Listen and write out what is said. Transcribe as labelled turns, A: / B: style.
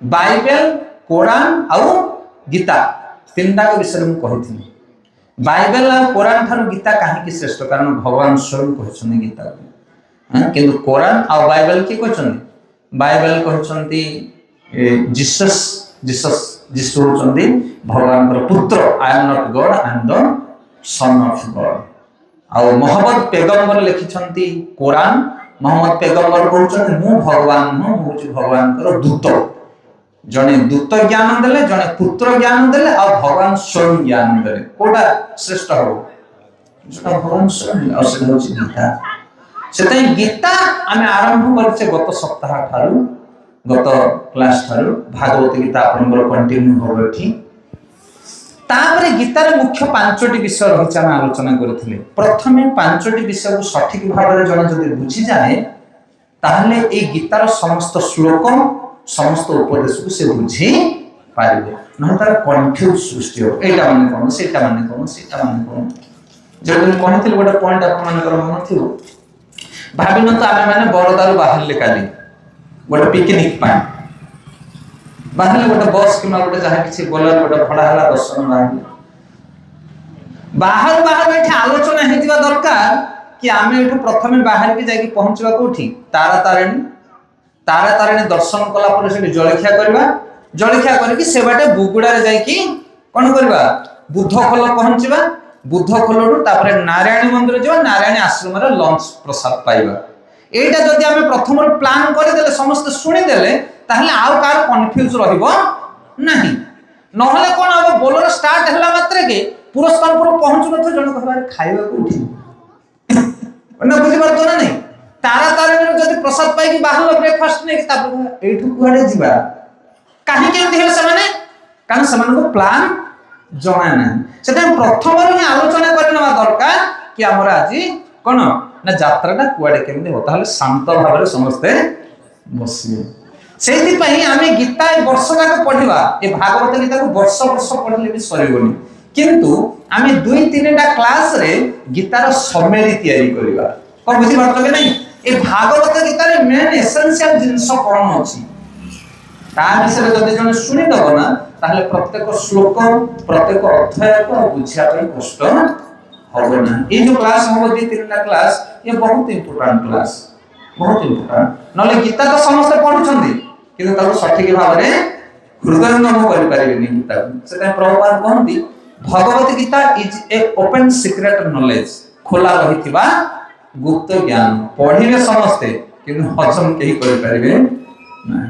A: Bible Quran आउ गीता तीनटा विषय में कही बाइबल और कुरान ठार गीता कहीं श्रेष्ठ कारण भगवान स्वयं कहते गीता को किंतु कुरान और बाइबल किए कहते बाइबल कहते जीसस जीसस जीसु होचंदी भगवान पुत्र I am not God I am the son of God आउ मोहम्मद पैगंबर लिखिछंती कुरान मोहम्मद पैगंबर कहउछन मु भगवान नु मु भगवान कर दूत जने दूत ज्ञान देले जने पुत्र ज्ञान देले और भगवान स्वयं ज्ञान देले कोटा श्रेष्ठ हो जोटा भगवान स्वयं और से होची गीता सेतै गीता आमे आरंभ करछे गत सप्ताह ठारू गत क्लास ठारू भागवत गीता आपनकर कंटिन्यू होबठी तापरे गीतार मुख्य पांचटी विषय रही आम आलोचना करथिले प्रथमे पांचटी विषय को सठिक भाव में जने जदि बुझी जाए ताहले ए गीतार समस्त श्लोक समस्त उपदेश को से बुझी पारिबे न तार कंफ्यूज सृष्टि हो एटा माने कोन सेटा माने कोन सेटा माने कोन जे तुम कहथिल गोटे पॉइंट आपन मानकर मन थियो भाबिन तो आमे माने बरदारू बाहरले काली गोटे पिकनिक पाए बाहर गोटे बस कि गोटे जहाँ किसी बोलर गोटे भड़ा है दर्शन बाहर बाहर ये आलोचना होता दरकार कि आम ये प्रथम बाहर के जाकि पहुँचवा कौटी तारा तारिणी दर्शन कलापर से जलखिया करवा जलखिया करके से बाटे बुगुड़ारे जाकि कौन करवा बुद्ध खोल पहुँचवा बुद्ध खोलू नारायणी मंदिर जावा नारायणी आश्रम लंच प्रसाद पाइबा एटा जदि आम प्रथम प्लान करदे समस्त शुणीदे ताहले आउ कार कन्फ्यूज रहिबो नाही नहले कोन अब बोलर स्टार्ट हला मात्रे के पुरस्कार पर पहुंचु न जण कहबारे खाइबा को उठी न बुझि परतो ना नहीं तारा तारिणी जदि प्रसाद पाई कि बाहर ब्रेकफास्ट नै ता एठु कुआडे जिबा काहे के दिहे से माने कारण समान को प्लान जणा ना सेटा प्रथम रे आलोचना करनवा दरकार कि हमरा आज कोन ना यात्राटा कुआडे केमने हो ताहले शांत भाव समस्ते बसिए से आमे गीता वर्ष जाक पढ़ा ये भागवत गीता को वर्ष वर्ष पढ़ले भी सरबनी किंतु आमे दुई तीनटा क्लास रे गीतार समरी तैयारी करबा कोन बुझि परतो के नहीं ए भागवत गीता रे मेन एसेंशियल जिंस कोन अछि ता विषय जदि जने सुनि दबो ना ताहले प्रत्येक श्लोक प्रत्येक अध्याय को बुझिया पई कष्ट होबो ना ए जो क्लास होबो दुई तीनटा क्लास ये बहुत इंपोर्टेंट क्लास बहुत इंपोर्टेंट नले गीता तो समस्त पढुछंदी किंतु ताको सठिक भाव में हृदयंगम कर पारिबेनी गीता सेटा Prabhupada कहंती Bhagavad Gita is a open secret knowledge खोला रहिथिबा गुप्त ज्ञान पढिले समस्ते किंतु हजम केही कर पारिबे ना